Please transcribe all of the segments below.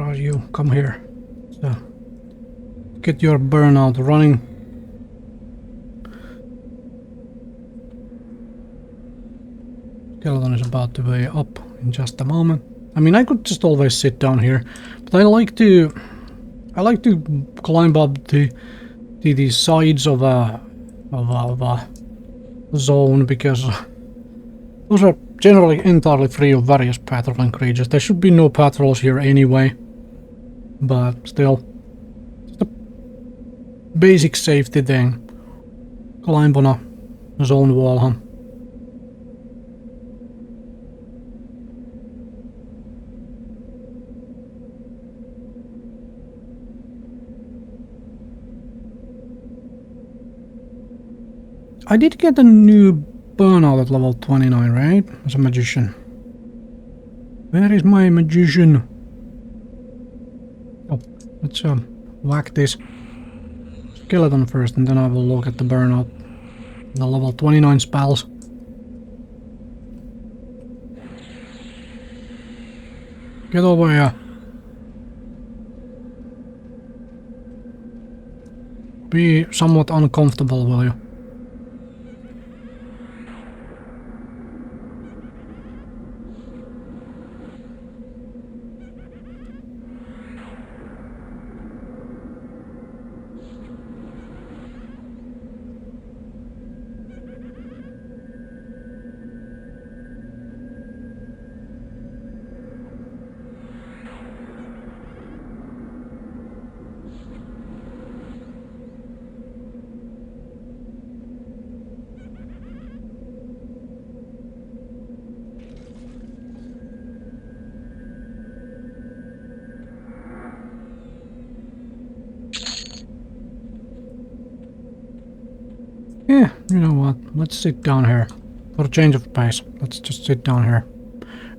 are you? Come here. So, get your burnout running. Skeleton is about to be up in just a moment. I mean, I could just always sit down here, but I like to climb up the sides of a zone, because those are generally entirely free of various patrolling creatures. There should be no patrols here anyway, but still, it's a basic safety thing. Climb on a zone wall, huh? I did get a new burnout at level 29, right? As a magician. Where is my magician? Oh, let's whack this skeleton first, and then I will look at the burnout. The level 29 spells. Get over here. Be somewhat uncomfortable, will you? Yeah, you know what? Let's sit down here. For a change of pace. Let's just sit down here.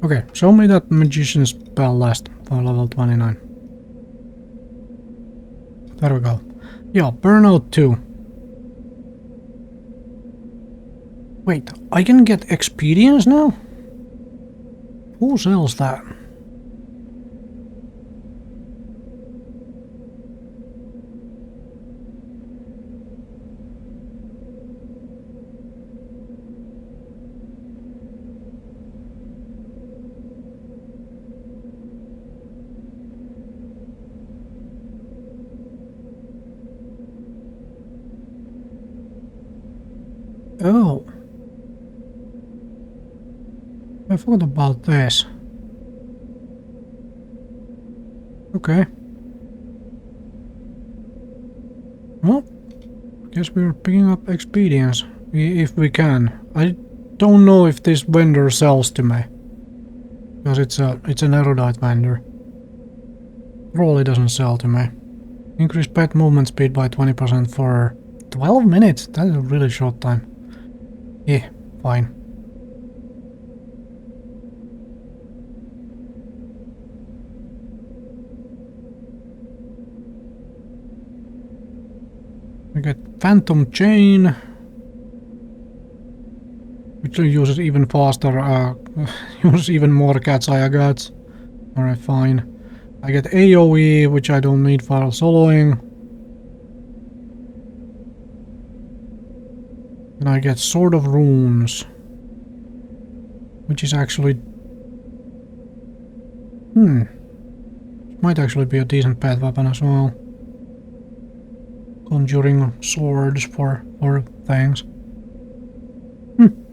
Okay, show me that magician spell last for level 29. There we go. Yeah, burnout 2. Wait, I can get experience now? Who sells that? Oh. I forgot about this. Okay. Well, guess we're picking up experience, if we can. I don't know if this vendor sells to me, because it's an erudite vendor. Probably doesn't sell to me. Increase pet movement speed by 20% for 12 minutes. That is a really short time. Yeah, fine. We get Phantom Chain, which uses even faster, uses even more cat's eye guards. Alright, fine. I get AoE, which I don't need for soloing. And I get Sword of Runes, which is actually... might actually be a decent pet weapon as well. Conjuring swords for things.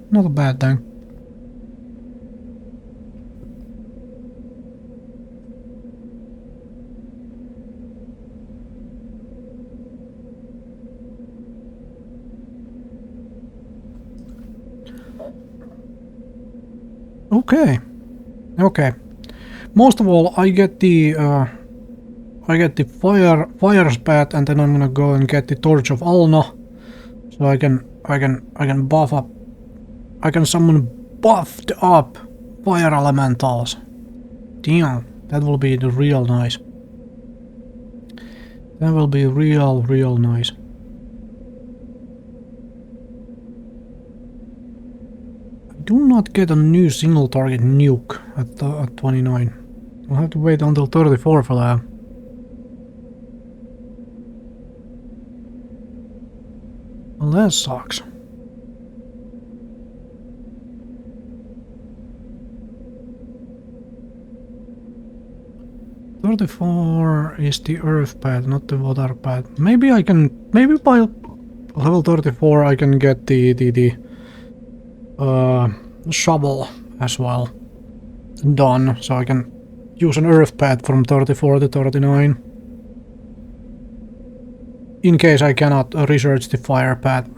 Not a bad thing. Okay. Most of all, I get the fire spat, and then I'm gonna go and get the Torch of Alna, so I can buff up. I can summon buffed up fire elementals. Damn, that will be the real nice. That will be real nice. I do not get a new single target nuke at 29. I'll have to wait until 34 for that. Well, that sucks. .34 is the earth pad, not the water pad. Maybe I can, maybe by level 34 I can get the shovel as well done, so I can use an earth pad from 34 to 39. In case I cannot research the fire pad.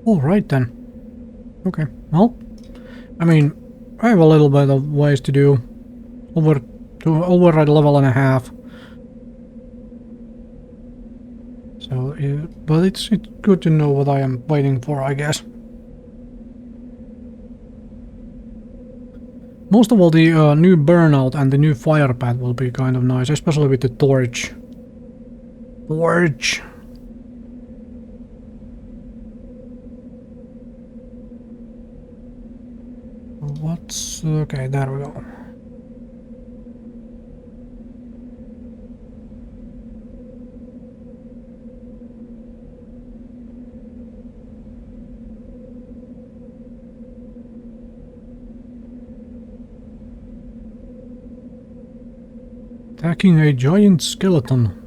Alright then. Okay, well, I mean, I have a little bit of ways to do. Over a level and a half. So, but it's good to know what I am waiting for, I guess. Most of all, the new burnout and the new fire pad will be kind of nice, especially with the torch. Torch! What's... okay, there we go. Attacking a giant skeleton.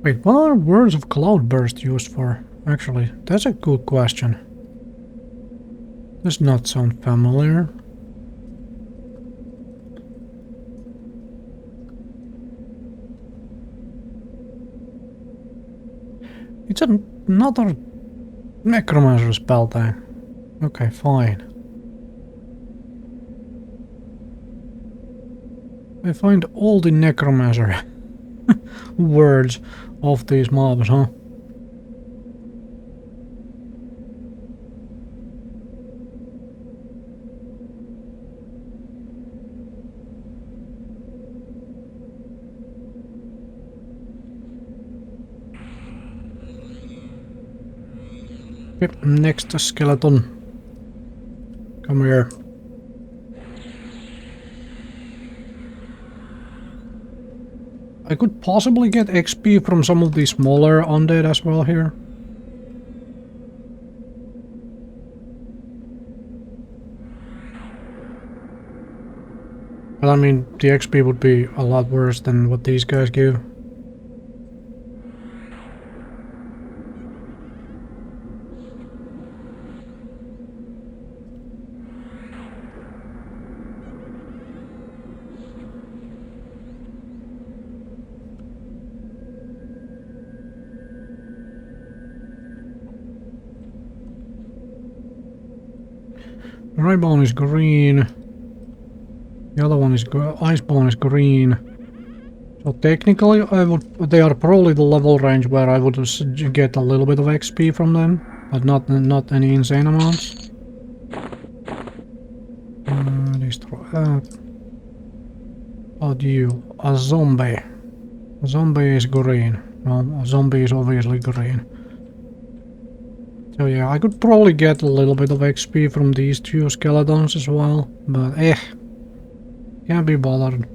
Wait, what are words of cloudburst used for? Actually, that's a good question. Does not sound familiar. It's another necromancer spell thing. Okay, fine. I find all the necromancer words of these mobs, huh? Yep, next skeleton. Come here. I could possibly get XP from some of the smaller undead as well here. But I mean, the XP would be a lot worse than what these guys give. Raybone is green. The other one is Icebone is green. So technically, they are probably the level range where I would get a little bit of XP from them, but not any insane amounts. Destroy that. About you, a zombie. A zombie is green. Well, a zombie is obviously green. So yeah, I could probably get a little bit of XP from these two skeletons as well, but can't be bothered.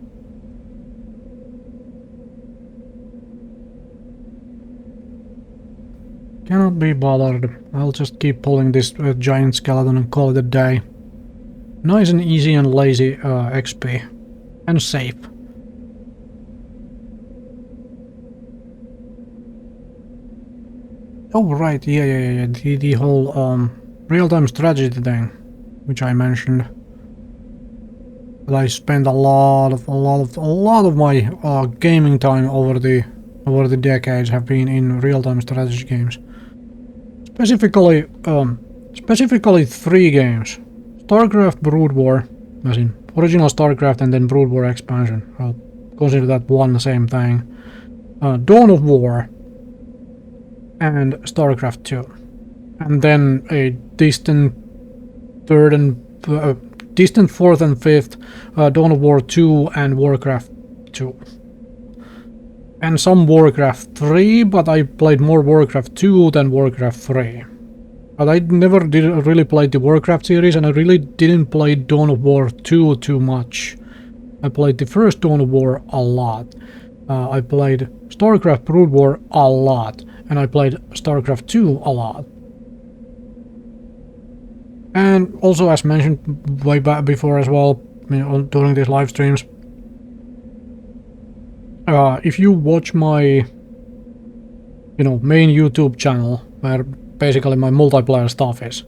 Cannot be bothered. I'll just keep pulling this giant skeleton and call it a day. Nice and easy and lazy XP. And safe. Oh right, yeah. The whole real-time strategy thing, which I mentioned. But I spent a lot of my gaming time over the decades have been in real-time strategy games. Specifically 3 games: StarCraft Brood War, as in original StarCraft and then Brood War expansion. I'll consider that one same thing. Dawn of War and StarCraft 2, and then a distant fourth and fifth, Dawn of War 2 and Warcraft 2. And some Warcraft 3, but I played more Warcraft 2 than Warcraft 3. But I never did really play the Warcraft series, and I really didn't play Dawn of War 2 too much. I played the first Dawn of War a lot. I played StarCraft Brood War a lot, and I played StarCraft 2 a lot. And also, as mentioned way back before as well, during these live streams, if you watch my, main YouTube channel, where basically my multiplayer stuff is,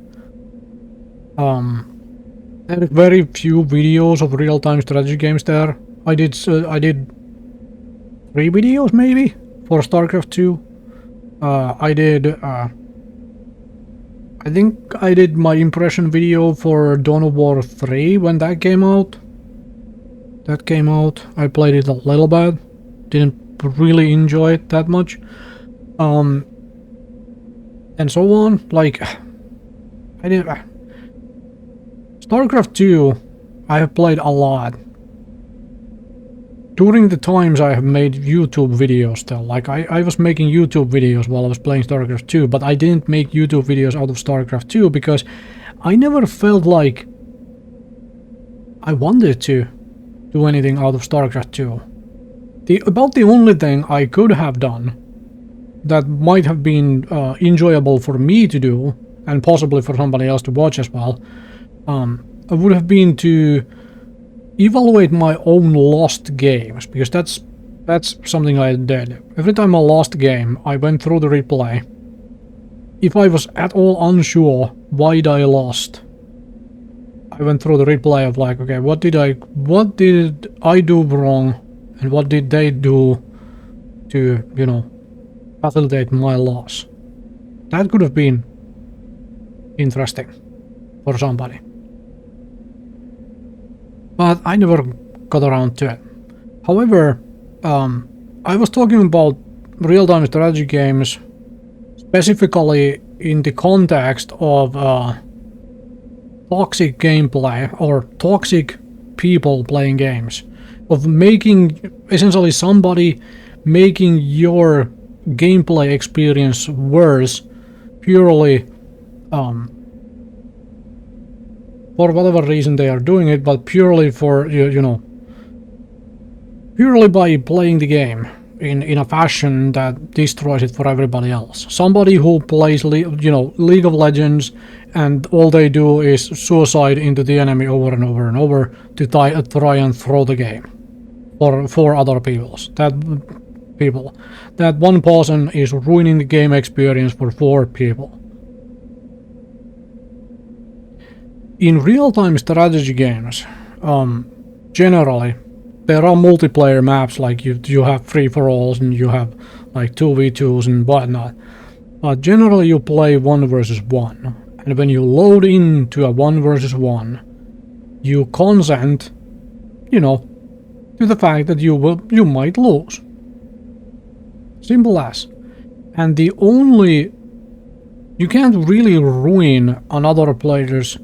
there are very few videos of real-time strategy games there. I did 3 videos maybe for StarCraft 2. I think I did my impression video for Dawn of War 3 when that came out. I played it a little bit. Didn't really enjoy it that much. And so on. Like, I did... StarCraft 2, I have played a lot. During the times I have made YouTube videos still. Like, I was making YouTube videos while I was playing StarCraft 2, but I didn't make YouTube videos out of StarCraft 2 because I never felt like I wanted to do anything out of StarCraft 2. About the only thing I could have done that might have been enjoyable for me to do, and possibly for somebody else to watch as well, would have been to evaluate my own lost games, because that's something I did. Every time I lost a game, I went through the replay. If I was at all unsure why I lost, I went through the replay of like, okay, what did I do wrong, and what did they do to, facilitate my loss? That could have been interesting for somebody. But I never got around to it. However, I was talking about real-time strategy games specifically in the context of toxic gameplay or toxic people playing games. Of making, essentially somebody making your gameplay experience worse purely for whatever reason they are doing it, but purely for, purely by playing the game in a fashion that destroys it for everybody else. Somebody who plays, League of Legends, and all they do is suicide into the enemy over and over and over to try and throw the game for other people's. That one person is ruining the game experience for 4 people. In real-time strategy games, generally, there are multiplayer maps, like you have free-for-alls and you have like 2v2s and whatnot. Generally, you play 1 versus 1, and when you load into a 1 versus 1, you consent, to the fact that you might lose. Simple as. And you can't really ruin another player's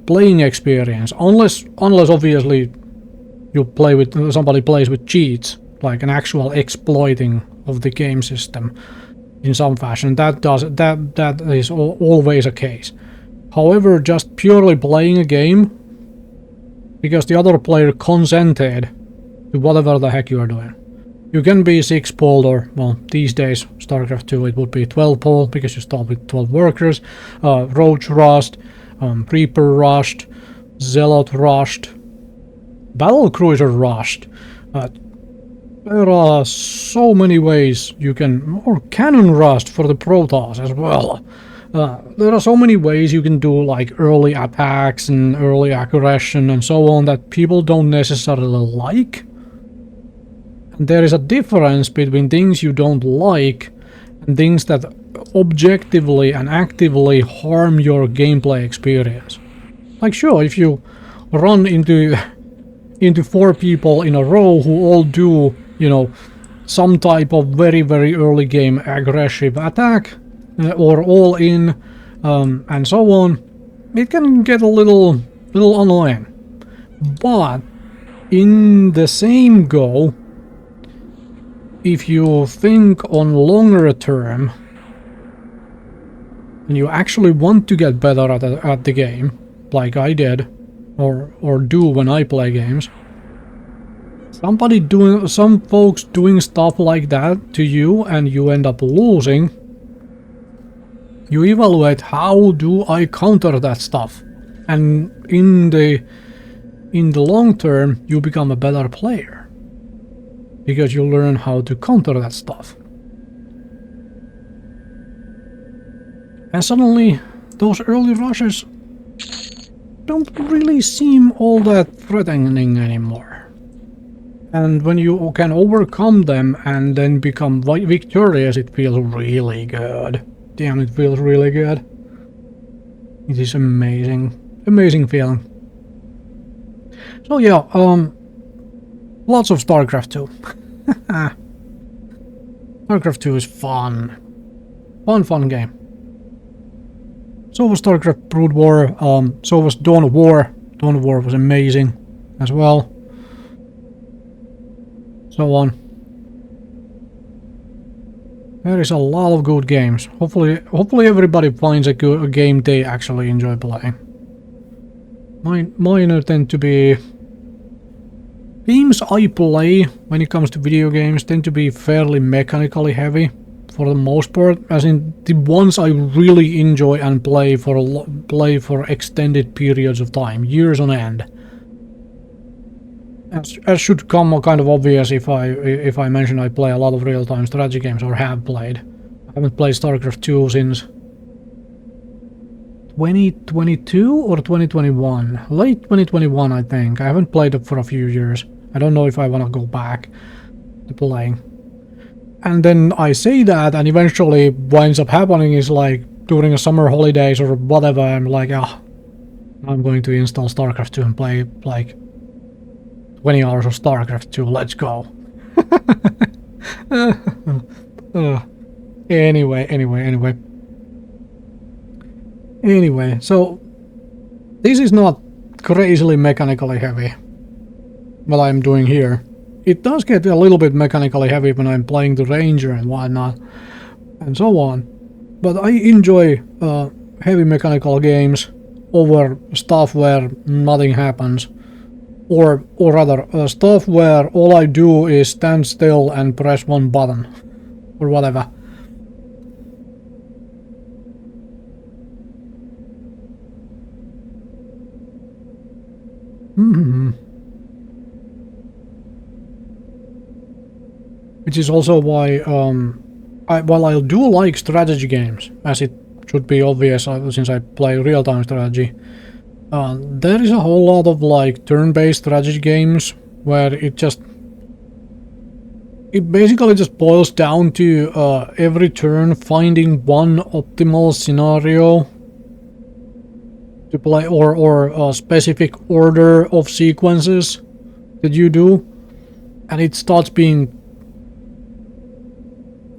playing experience unless obviously somebody plays with cheats, like an actual exploiting of the game system in some fashion. That is always a case. However, just purely playing a game because the other player consented to whatever the heck you are doing. You can be 6-poled, or, well, these days, StarCraft 2, it would be 12-poled because you start with 12 workers, Roach rushed, Reaper rushed, Zealot rushed, Battlecruiser rushed. There are so many ways you can, or Cannon rushed for the Protoss as well. There are so many ways you can do like early attacks and early aggression and so on that people don't necessarily like. And there is a difference between things you don't like and things that objectively and actively harm your gameplay experience. Like sure, if you run into 4 people in a row who all do, you know, some type of very early game aggressive attack, or all in, and so on, it can get a little annoying. But in the same go, if you think on longer term, and you actually want to get better at the game, like I did, or do when I play games, some folks doing stuff like that to you and you end up losing, you evaluate how do I counter that stuff, and in the long term you become a better player because you learn how to counter that stuff. And suddenly those early rushes don't really seem all that threatening anymore. And when you can overcome them and then become victorious, it feels really good. Damn, it feels really good. It is amazing. Amazing feeling. So yeah, lots of StarCraft 2. StarCraft 2 is fun. Fun game. So was StarCraft Brood War, so was Dawn of War. Dawn of War was amazing as well. So on. There is a lot of good games. Hopefully everybody finds a game they actually enjoy playing. Mine tend to be... Games I play, when it comes to video games, tend to be fairly mechanically heavy, for the most part. As in, the ones I really enjoy and play for extended periods of time, years on end. As should come kind of obvious if I mention I play a lot of real-time strategy games, or have played. I haven't played StarCraft 2 since 2022 or 2021? Late 2021, I think. I haven't played it for a few years. I don't know if I want to go back to playing. And then I say that, and eventually what ends up happening is like during the summer holidays or whatever, I'm like, I'm going to install StarCraft 2 and play like 20 hours of StarCraft 2, let's go. Anyway, so this is not crazily mechanically heavy, what I'm doing here. It does get a little bit mechanically heavy when I'm playing the Ranger and whatnot, and so on. But I enjoy heavy mechanical games over stuff where nothing happens. Or rather, stuff where all I do is stand still and press one button. Or whatever. Which is also why, while I do like strategy games, as it should be obvious since I play real-time strategy, there is a whole lot of like turn-based strategy games where it basically just boils down to every turn finding one optimal scenario to play, or a specific order of sequences that you do, and it starts being...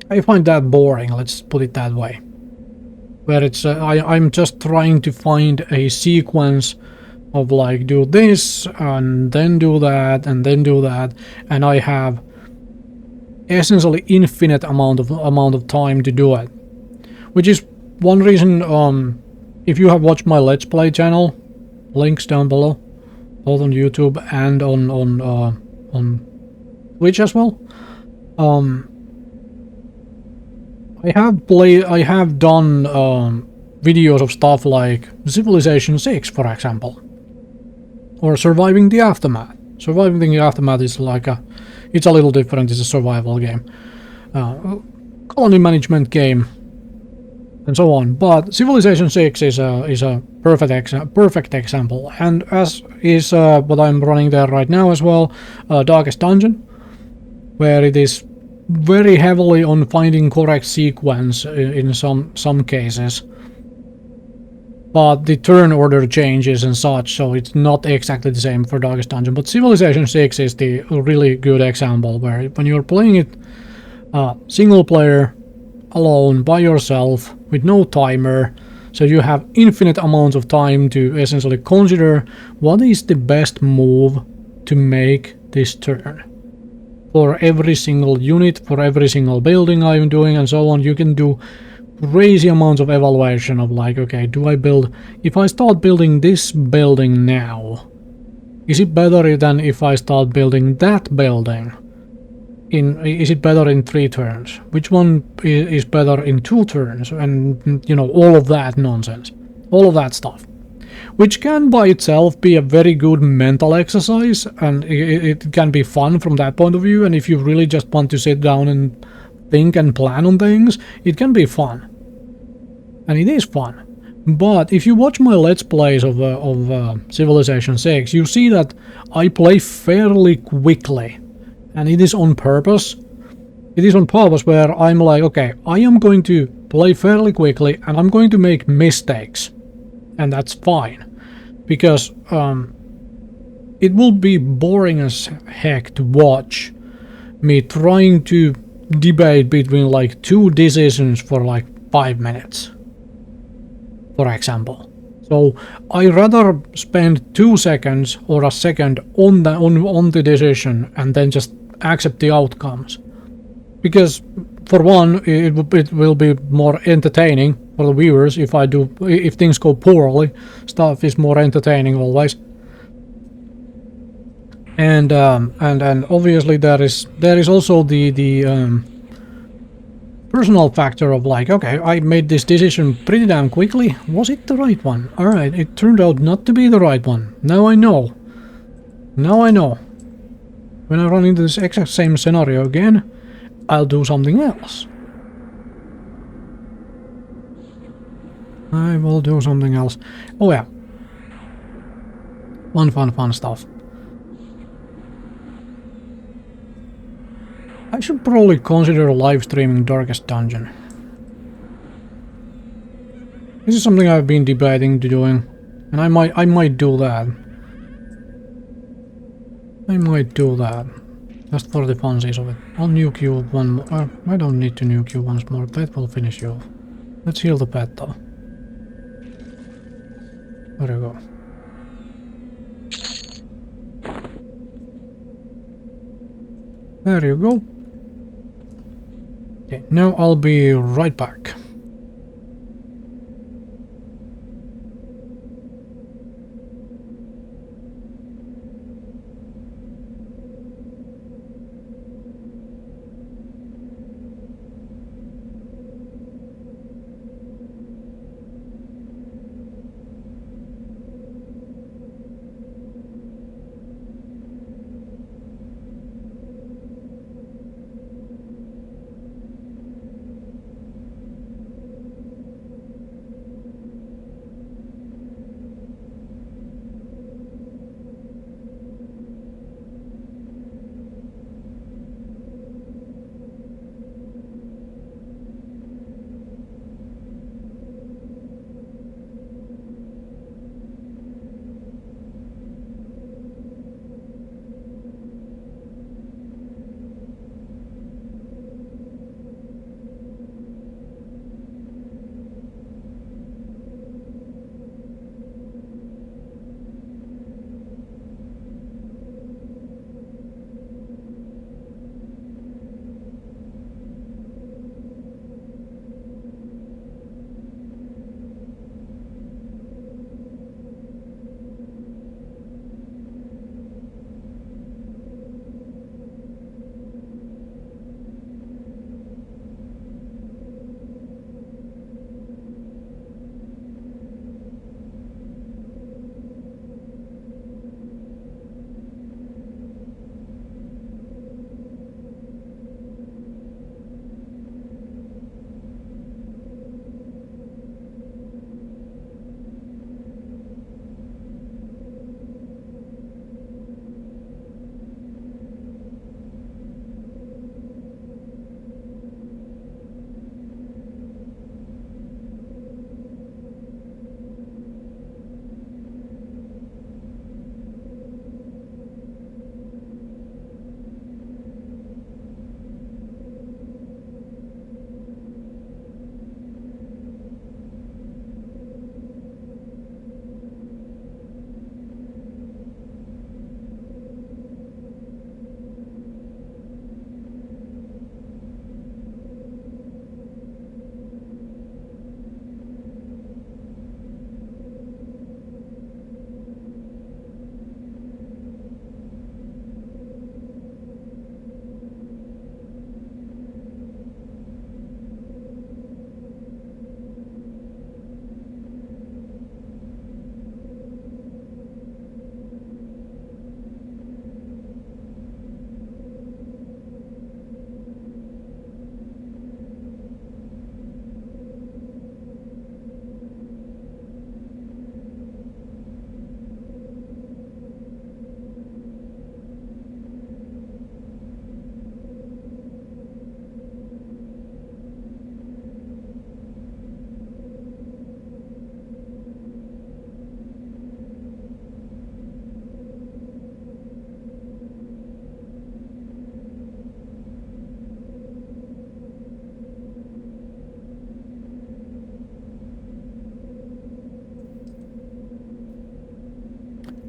I find that boring, let's put it that way. Where it's I'm just trying to find a sequence of like do this and then do that and then do that, and I have essentially infinite amount of time to do it. Which is one reason, if you have watched my Let's Play channel, links down below, both on YouTube and on Twitch as well. I have done videos of stuff like Civilization 6, for example, or Surviving the Aftermath. Surviving the Aftermath is like it's a little different. It's a survival game, colony management game, and so on. But Civilization 6 is a perfect example, and as is what I'm running there right now as well, Darkest Dungeon, where it is very heavily on finding correct sequence in some cases. But the turn order changes and such, so it's not exactly the same for Darkest Dungeon. But Civilization 6 is the really good example, where when you're playing it single player, alone, by yourself, with no timer, so you have infinite amounts of time to essentially consider what is the best move to make this turn. For every single unit, for every single building I'm doing and so on, you can do crazy amounts of evaluation of like, okay, do I build, if I start building this building now, is it better than if I start building that building? Is it better in 3 turns? Which one is better in 2 turns? And, you know, all of that nonsense. All of that stuff. Which can by itself be a very good mental exercise, and it can be fun from that point of view, and if you really just want to sit down and think and plan on things, it can be fun. And it is fun. But if you watch my Let's Plays of Civilization 6, you see that I play fairly quickly. And it is on purpose. It is on purpose where I'm like, okay, I am going to play fairly quickly and I'm going to make mistakes. And that's fine. Because it will be boring as heck to watch me trying to debate between like 2 decisions for like 5 minutes. For example. So I rather spend 2 seconds or a second on the decision and then just accept the outcomes. Because for one, it will be more entertaining for the viewers if things go poorly. Stuff is more entertaining always. And obviously there is also the personal factor of like, okay, I made this decision pretty damn quickly. Was it the right one? Alright, it turned out not to be the right one. Now I know. Now I know. When I run into this exact same scenario again, I'll do something else. I will do something else. Oh yeah. Fun stuff. I should probably consider live streaming Darkest Dungeon. This is something I've been debating to doing, and I might do that. I might do that, just for the funsies of it. I'll nuke you one more. I don't need to nuke you once more. Pet will finish you off. Let's heal the pet though. There you go. There you go. Okay, now I'll be right back.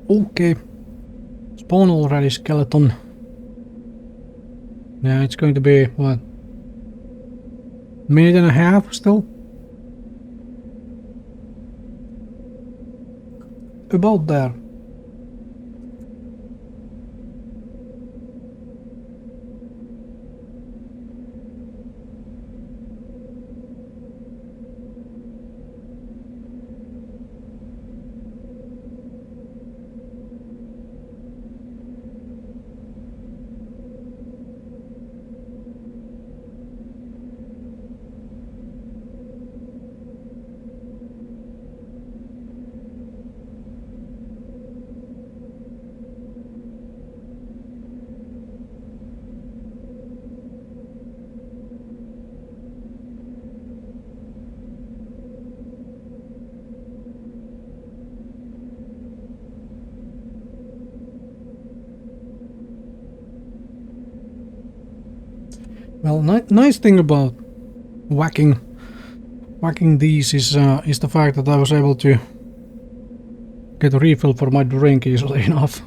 Okay. Spawn already, skeleton. Yeah, it's going to be, what? Minute and a half still? About there. Well, nice thing about whacking these is the fact that I was able to get a refill for my drink easily enough.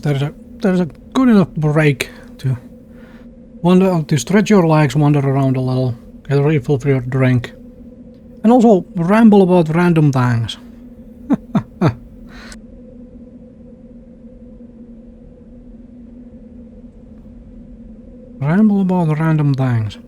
There's a good enough break to stretch your legs, wander around a little, get a refill for your drink, and also ramble about random things. Ramble about random things.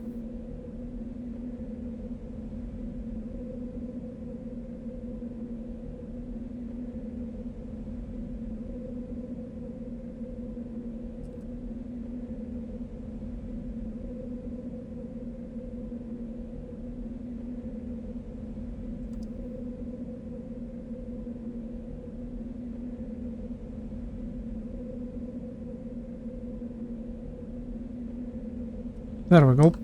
There we go.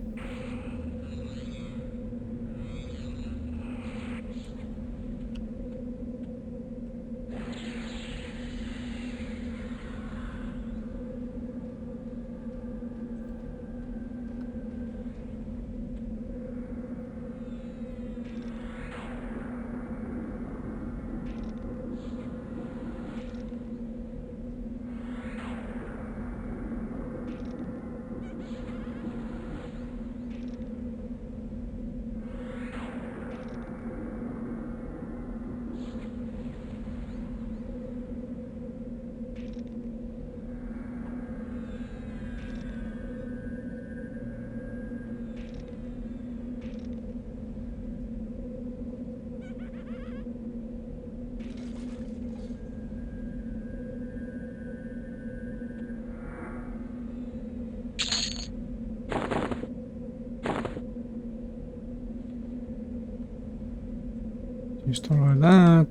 Destroy that.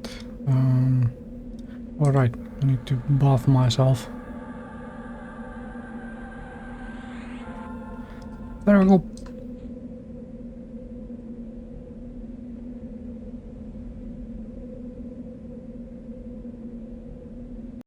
Alright, I need to buff myself. There we go.